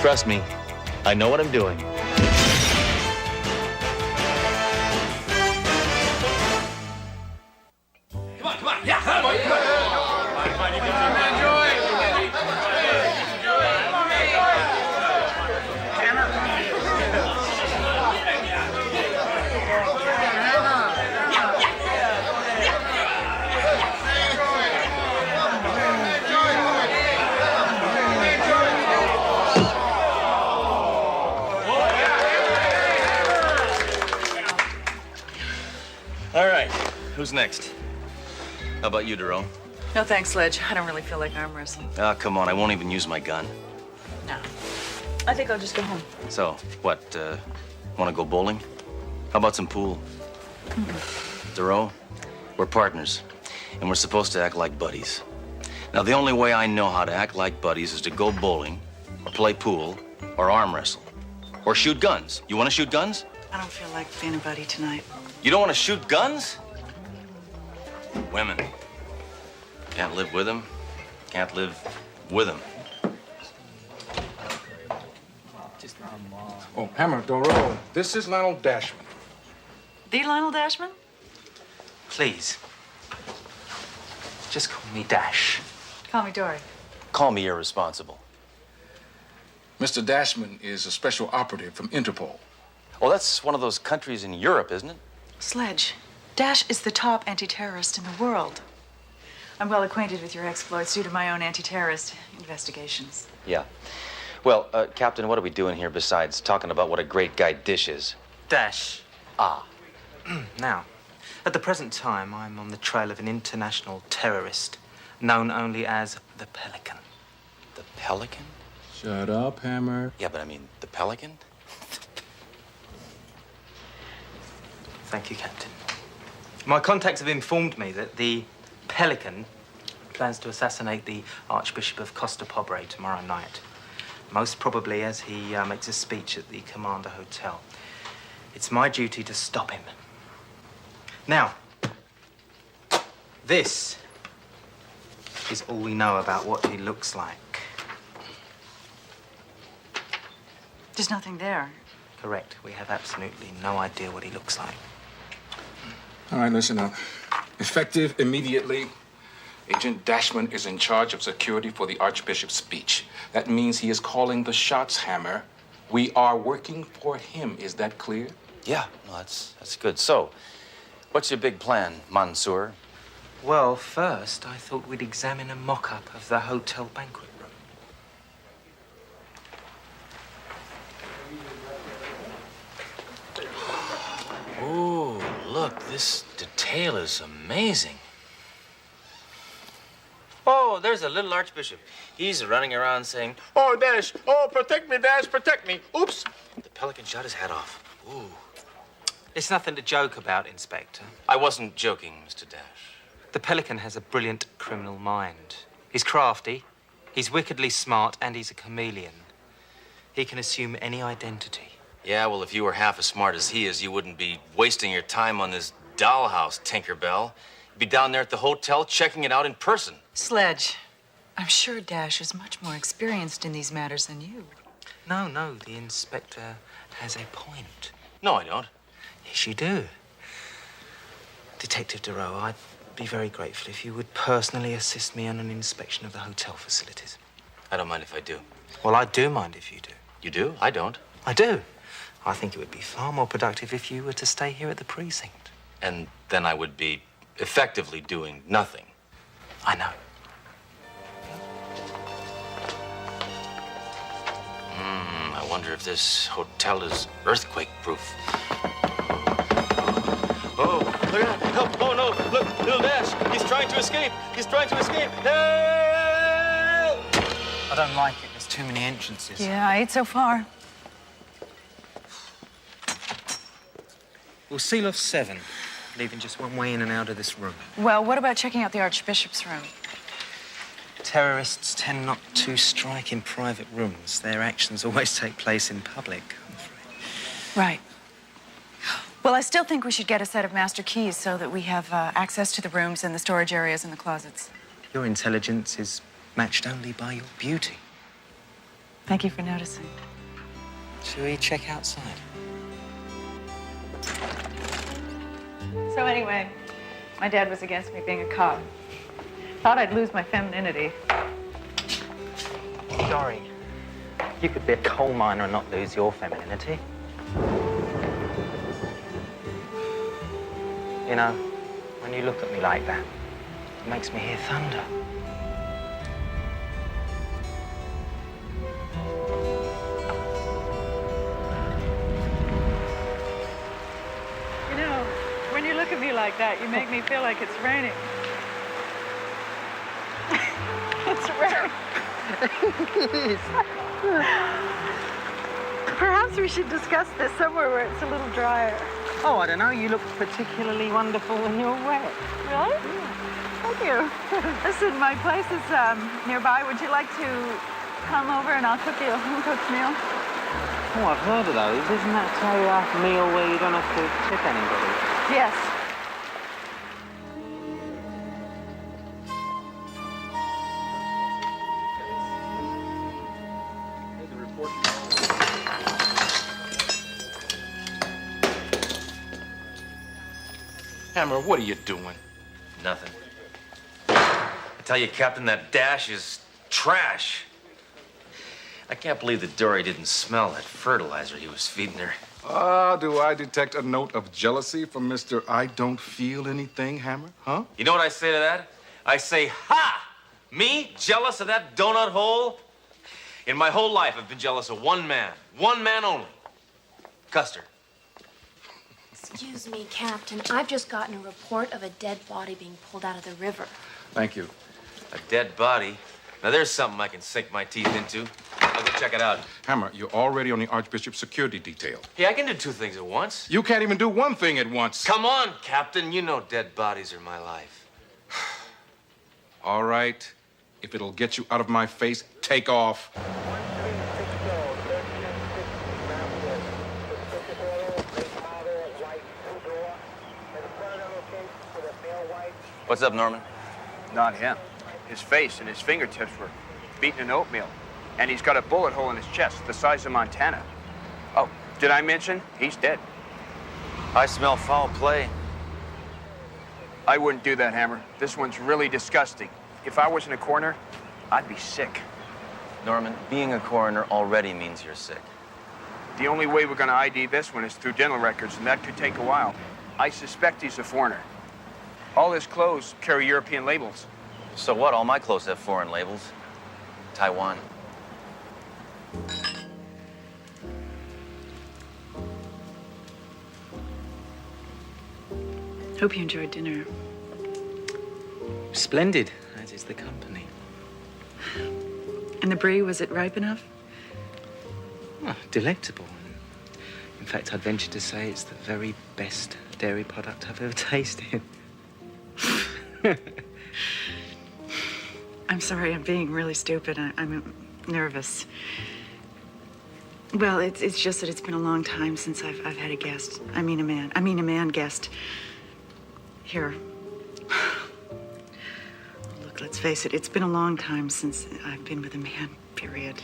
Trust me, I know what I'm doing. Come on, yeah, come on, come on. You can enjoy. All right, who's next? How about you, Daron? No thanks, Sledge. I don't really feel like arm wrestling. Ah, come on, I won't even use my gun. No. I think I'll just go home. So, what, want to go bowling? How about some pool? Daron, we're partners, and we're supposed to act like buddies. Now, the only way I know how to act like buddies is to go bowling, or play pool, or arm wrestle, or shoot guns. You want to shoot guns? I don't feel like being a buddy tonight. You don't want to shoot guns? Women. Can't live with them. Can't live with them. Oh, Hammer, Doro, this is Lionel Dashman. The Lionel Dashman? Please. Just call me Dash. Call me Dory. Call me irresponsible. Mr. Dashman is a special operative from Interpol. Well, that's one of those countries in Europe, isn't it? Sledge, Dash is the top anti-terrorist in the world. I'm well acquainted with your exploits due to my own anti-terrorist investigations. Yeah. Well, Captain, what are we doing here besides talking about what a great guy Dish is? Dash. Ah. Now, at the present time, I'm on the trail of an international terrorist known only as the Pelican. The Pelican? Shut up, Hammer. Yeah, but I mean, the Pelican? Thank you, Captain. My contacts have informed me that the Pelican plans to assassinate the Archbishop of Costa Pobre tomorrow night. Most probably as he makes a speech at the Commander Hotel. It's my duty to stop him. Now, this is all we know about what he looks like. There's nothing there. Correct. We have absolutely no idea what he looks like. All right, listen up. Effective immediately, Agent Dashman is in charge of security for the Archbishop's speech. That means he is calling the shots, Hammer. We are working for him. Is that clear? Yeah, no, that's good. So, what's your big plan, Mansour? Well, first, I thought we'd examine a mock-up of the hotel banquet room. Ooh, look, this detail is amazing. Oh, there's a little Archbishop. He's running around saying, "Oh, Dash! Oh, protect me, Dash! Protect me!" Oops! The Pelican shot his hat off. Ooh. It's nothing to joke about, Inspector. I wasn't joking, Mr. Dash. The Pelican has a brilliant criminal mind. He's crafty, he's wickedly smart, and he's a chameleon. He can assume any identity. Yeah, well, if you were half as smart as he is, you wouldn't be wasting your time on this dollhouse, Tinkerbell. You'd be down there at the hotel checking it out in person. Sledge, I'm sure Dash is much more experienced in these matters than you. No, the Inspector has a point. No, I don't. Yes, you do. Detective Duro, I'd be very grateful if you would personally assist me on an inspection of the hotel facilities. I don't mind if I do. Well, I do mind if you do. You do? I don't. I do. I think it would be far more productive if you were to stay here at the precinct. And then I would be effectively doing nothing. I know. I wonder if this hotel is earthquake-proof. Oh, look out! Help! Oh, no! Look, little Dash! He's trying to escape! He's trying to escape! Help! I don't like it. There's too many entrances. Yeah, 8 so far. We'll seal off 7, leaving just one way in and out of this room. Well, what about checking out the Archbishop's room? Terrorists tend not to strike in private rooms. Their actions always take place in public, I'm afraid. Right. Well, I still think we should get a set of master keys so that we have access to the rooms and the storage areas and the closets. Your intelligence is matched only by your beauty. Thank you for noticing. Shall we check outside? So anyway, my dad was against me being a cop. Thought I'd lose my femininity. Sorry. You could be a coal miner and not lose your femininity. You know, when you look at me like that, it makes me hear thunder. You know, when you look at me like that, you make me feel like it's raining. It's raining. Perhaps we should discuss this somewhere where it's a little drier. Oh, I don't know. You look particularly wonderful when you're wet. Really? Yeah. Thank you. Listen, my place is nearby. Would you like to come over and I'll cook you a home-cooked meal? Oh, I've heard of those. Isn't that a meal where you don't have to tip anybody? Yes. Hammer, what are you doing? Nothing. I tell you, Captain, that Dash is trash. I can't believe that Dory didn't smell that fertilizer he was feeding her. Ah, do I detect a note of jealousy from Mr. I don't feel anything, Hammer? Huh? You know what I say to that? I say, ha! Me, jealous of that donut hole? In my whole life, I've been jealous of one man only. Custer. Excuse me, Captain. I've just gotten a report of a dead body being pulled out of the river. Thank you. A dead body? Now, there's something I can sink my teeth into. I'll go check it out. Hammer, you're already on the Archbishop's security detail. Hey, I can do two things at once. You can't even do one thing at once. Come on, Captain. You know dead bodies are my life. All right. If it'll get you out of my face, take off. What's up, Norman? Not him. His face and his fingertips were beaten in oatmeal. And he's got a bullet hole in his chest the size of Montana. Oh, did I mention? He's dead. I smell foul play. I wouldn't do that, Hammer. This one's really disgusting. If I wasn't a coroner, I'd be sick. Norman, being a coroner already means you're sick. The only way we're gonna ID this one is through dental records, and that could take a while. I suspect he's a foreigner. All his clothes carry European labels. So what? All my clothes have foreign labels. Taiwan. Hope you enjoyed dinner. Splendid, as is the company. And the brie, was it ripe enough? Oh, delectable. In fact, I'd venture to say it's the very best dairy product I've ever tasted. I'm sorry, I'm being really stupid. I'm nervous. Well, it's just that it's been a long time since I've had a guest. I mean a man guest. Here. Look, let's face it, it's been a long time since I've been with a man, period.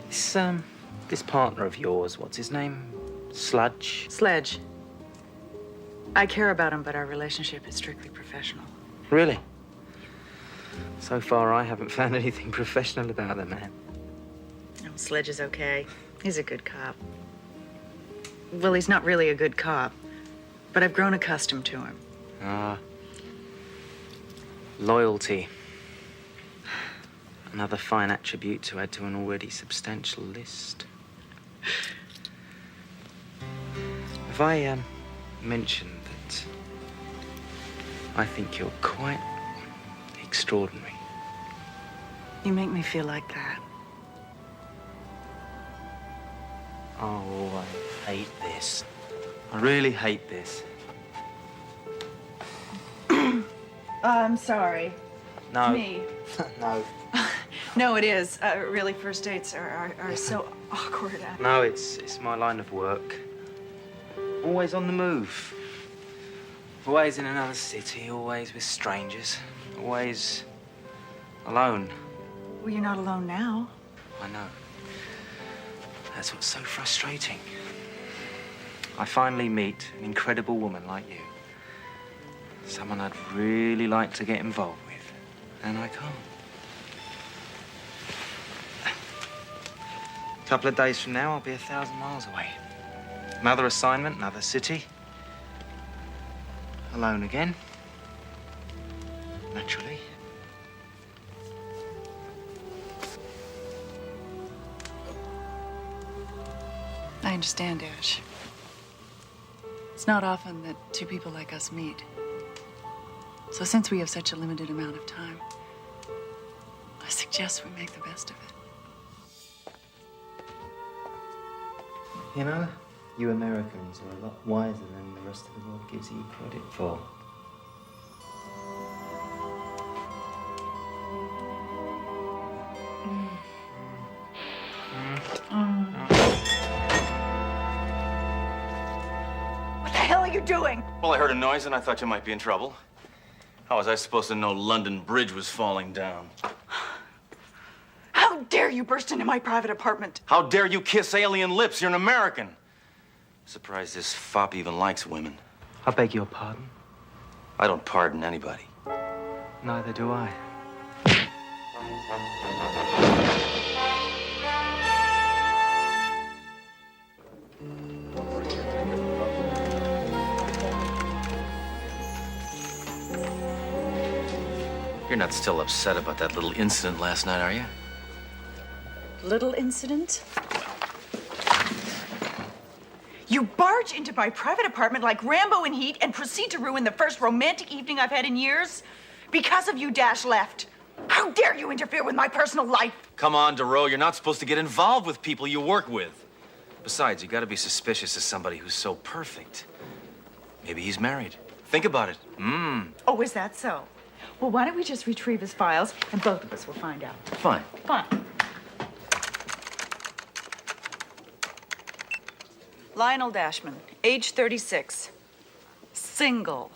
This partner of yours, what's his name? Sludge? Sledge. I care about him, but our relationship is strictly professional. Really? So far, I haven't found anything professional about the man. No, Sledge is okay. He's a good cop. Well, he's not really a good cop, but I've grown accustomed to him. Ah. Loyalty. Another fine attribute to add to an already substantial list. Have I mentioned that I think you're quite extraordinary? You make me feel like that. Oh, I hate this. I really hate this. I'm sorry. No. Me. No. No, it is. Really, first dates are so awkward. No, it's my line of work. Always on the move. Always in another city, always with strangers. Always alone. Well, you're not alone now. I know. That's what's so frustrating. I finally meet an incredible woman like you. Someone I'd really like to get involved with, and I can't. A couple of days from now, I'll be 1,000 miles away. Another assignment, another city. Alone again. Naturally. I understand, Dash. It's not often that two people like us meet. So since we have such a limited amount of time, I suggest we make the best of it. You know, you Americans are a lot wiser than the rest of the world gives you credit for. What the hell are you doing? Well, I heard a noise and I thought you might be in trouble. How was I supposed to know London Bridge was falling down? How dare you burst into my private apartment? How dare you kiss alien lips? You're an American. Surprised this fop even likes women. I beg your pardon. I don't pardon anybody. Neither do I. You're not still upset about that little incident last night, are you? Little incident? You barge into my private apartment like Rambo in heat and proceed to ruin the first romantic evening I've had in years? Because of you, Dash left. How dare you interfere with my personal life? Come on, DeRoe, you're not supposed to get involved with people you work with. Besides, you gotta be suspicious of somebody who's so perfect. Maybe he's married. Think about it. Oh, is that so? Well, why don't we just retrieve his files and both of us will find out. Fine. Fine. Lionel Dashman, age 36. Single.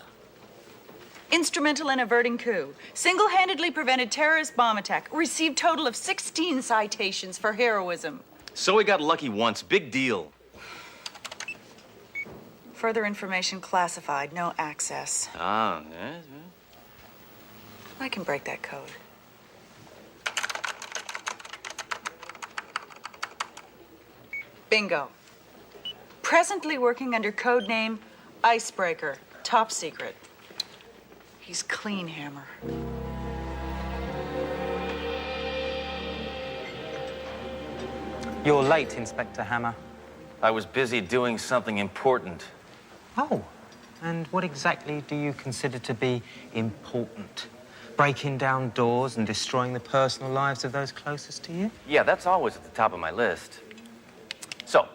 Instrumental in averting coup. Single-handedly prevented terrorist bomb attack. Received total of 16 citations for heroism. So he got lucky once. Big deal. Further information classified. No access. Ah, yeah. I can break that code. Bingo. Presently working under code name Icebreaker. Top secret. He's clean, Hammer. You're late, Inspector Hammer. I was busy doing something important. Oh, and what exactly do you consider to be important? Breaking down doors and destroying the personal lives of those closest to you? Yeah, that's always at the top of my list. So,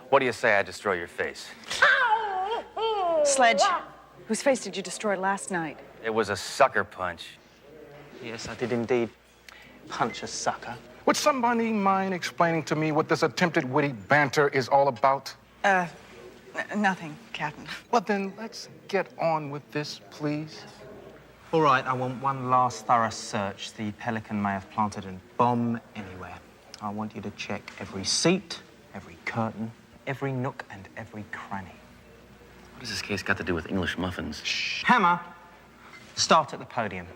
what do you say I destroy your face? Sledge, whose face did you destroy last night? It was a sucker punch. Yes, I did indeed punch a sucker. Would somebody mind explaining to me what this attempted witty banter is all about? Nothing, Captain. Well, then, let's get on with this, please. All right, I want one last thorough search. The Pelican may have planted a bomb anywhere. I want you to check every seat, every curtain, every nook and every cranny. What has this case got to do with English muffins? Hammer, start at the podium.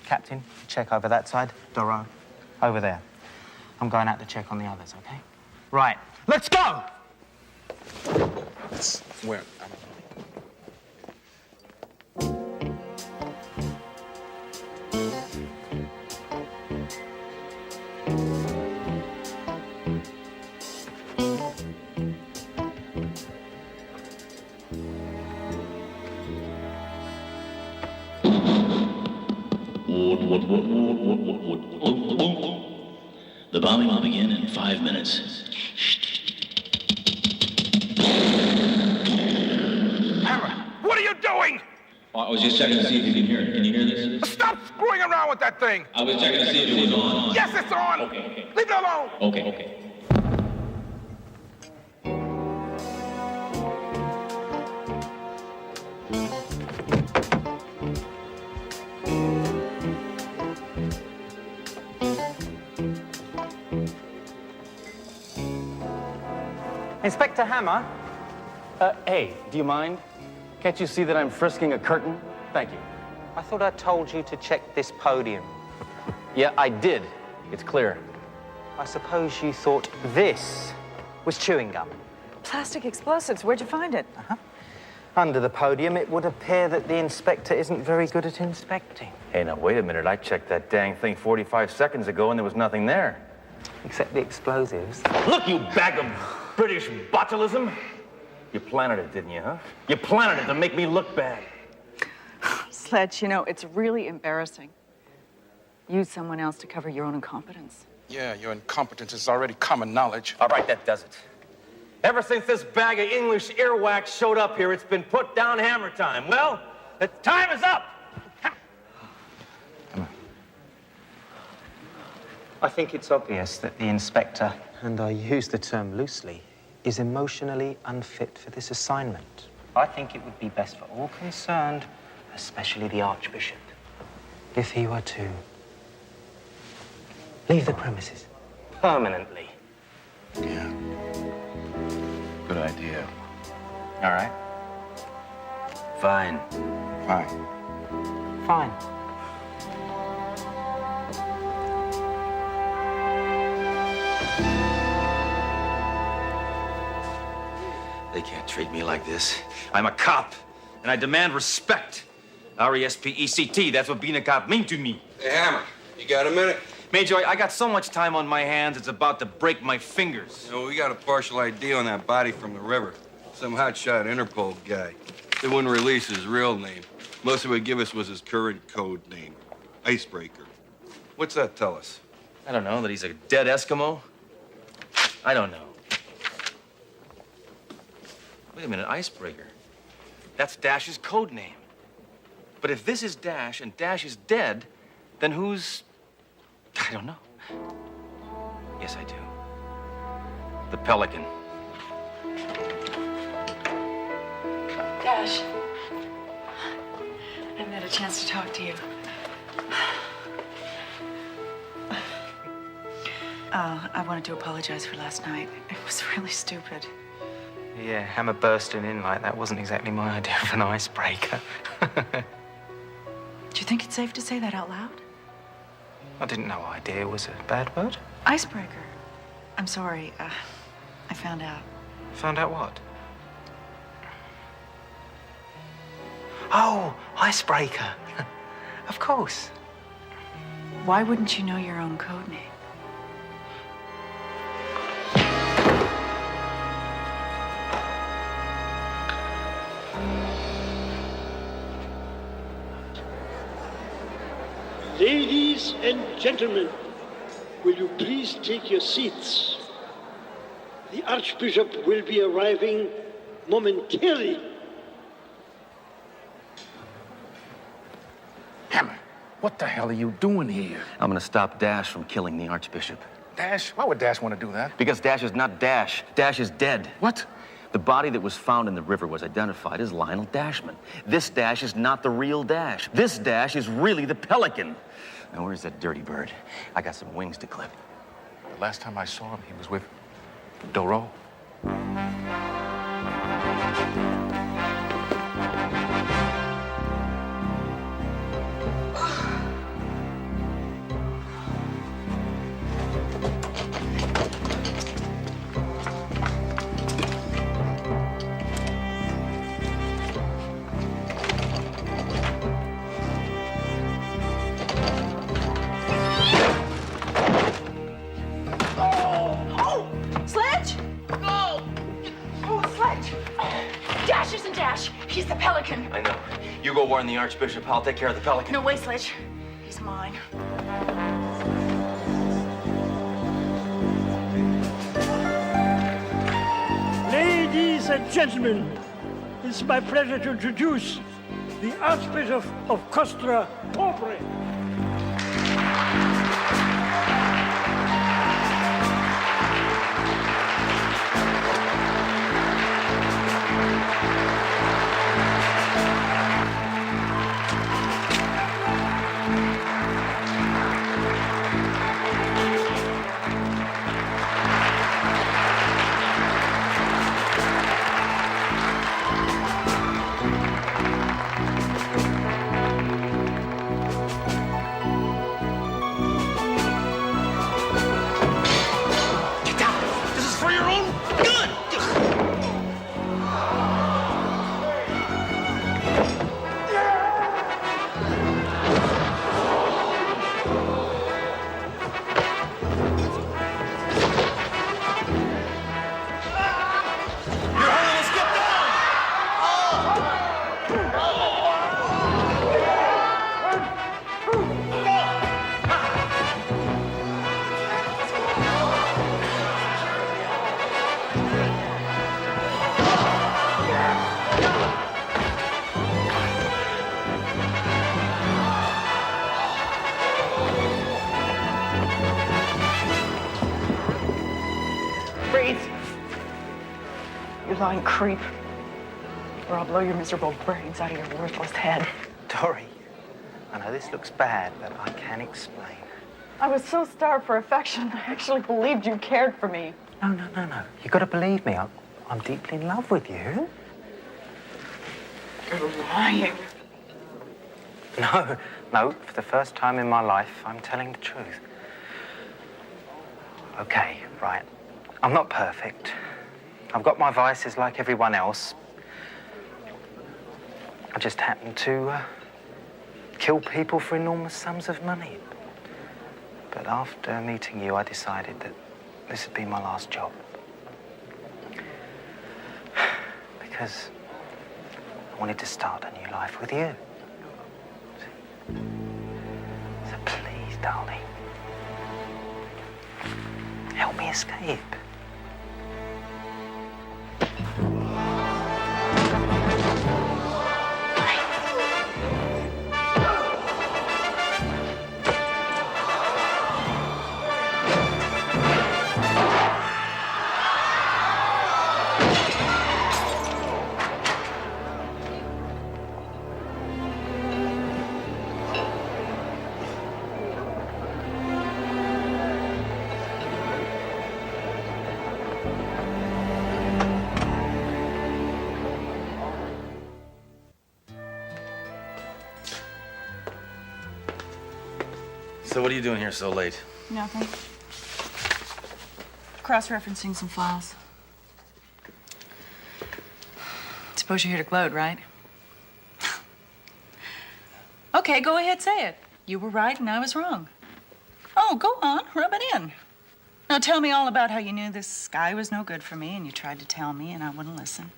Captain, check over that side. Doro, over there. I'm going out to check on the others, okay? Right, let's go! Where? The bombing will begin in 5 minutes. Hammer, what are you doing? I was just checking to see if you can hear it. Can you hear this? Stop screwing around with that thing. I was checking to see if it was on. Yes, it's on. Okay. Leave it alone. Okay. Inspector Hammer? Hey, do you mind? Can't you see that I'm frisking a curtain? Thank you. I thought I told you to check this podium. Yeah, I did. It's clear. I suppose you thought this was chewing gum. Plastic explosives. Where'd you find it? Under the podium, it would appear that the inspector isn't very good at inspecting. Hey, now, wait a minute. I checked that dang thing 45 seconds ago, and there was nothing there. Except the explosives. Look, you bag of British botulism. You planted it, didn't you, huh? You planted it to make me look bad. Sledge, you know, it's really embarrassing. Use someone else to cover your own incompetence. Yeah, your incompetence is already common knowledge. All right, that does it. Ever since this bag of English earwax showed up here, it's been put down hammer time. Well, the time is up. I think it's obvious that the inspector, and I use the term loosely, is emotionally unfit for this assignment. I think it would be best for all concerned, especially the Archbishop, if he were to leave the premises permanently. Yeah. Good idea. All right. Fine. Fine. Fine. They can't treat me like this. I'm a cop, and I demand respect. R-E-S-P-E-C-T, that's what being a cop means to me. Hey, Hammer, you got a minute? Major, I got so much time on my hands, it's about to break my fingers. No, we got a partial ID on that body from the river. Some hotshot Interpol guy. They wouldn't release his real name. Most it would give us was his current code name, Icebreaker. What's that tell us? I don't know, that he's a dead Eskimo? I don't know. Wait a minute, Icebreaker. That's Dash's code name. But if this is Dash and Dash is dead, then who's... I don't know. Yes, I do. The Pelican. Dash, I haven't had a chance to talk to you. I wanted to apologize for last night. It was really stupid. Yeah, Hammer bursting in like that wasn't exactly my idea of an icebreaker. Do you think it's safe to say that out loud? I didn't know idea was a bad word. Icebreaker. I'm sorry. I found out. Found out what? Oh, icebreaker. Of course. Why wouldn't you know your own code name? Ladies and gentlemen, will you please take your seats? The Archbishop will be arriving momentarily. Hammer, what the hell are you doing here? I'm gonna stop Dash from killing the Archbishop. Dash? Why would Dash want to do that? Because Dash is not Dash. Dash is dead. What? The body that was found in the river was identified as Lionel Dashman. This Dash is not the real Dash. This Dash is really the Pelican. Now, where's that dirty bird? I got some wings to clip. The last time I saw him, he was with Doro. Sledge? Go! Oh, Sledge! Dash isn't Dash. He's the Pelican. I know. You go warn the Archbishop. I'll take care of the Pelican. No way, Sledge. He's mine. Ladies and gentlemen, it's my pleasure to introduce the Archbishop of Costa Pobre. lying creep. Or I'll blow your miserable brains out of your worthless head. Dory, I know this looks bad, but I can explain. I was so starved for affection, I actually believed you cared for me. No. You got to believe me. I'm deeply in love with you. You're lying. No. For the first time in my life, I'm telling the truth. Okay, right. I'm not perfect. I've got my vices like everyone else. I just happen to kill people for enormous sums of money. But after meeting you, I decided that this would be my last job. Because I wanted to start a new life with you. So please, darling, help me escape. So what are you doing here so late? Nothing. Cross-referencing some files. Suppose you're here to gloat, right? Okay, go ahead, say it. You were right and I was wrong. Oh, go on, rub it in. Now tell me all about how you knew this guy was no good for me and you tried to tell me and I wouldn't listen.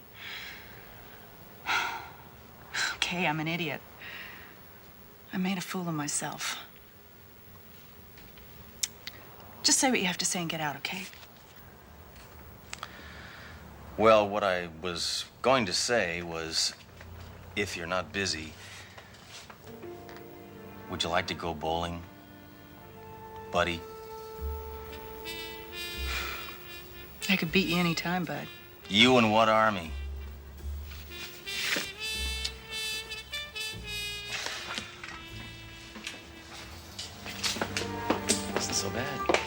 Okay, I'm an idiot. I made a fool of myself. Just say what you have to say and get out, okay? Well, what I was going to say was, if you're not busy, would you like to go bowling, buddy? I could beat you any time, bud. You and what army? Isn't so bad.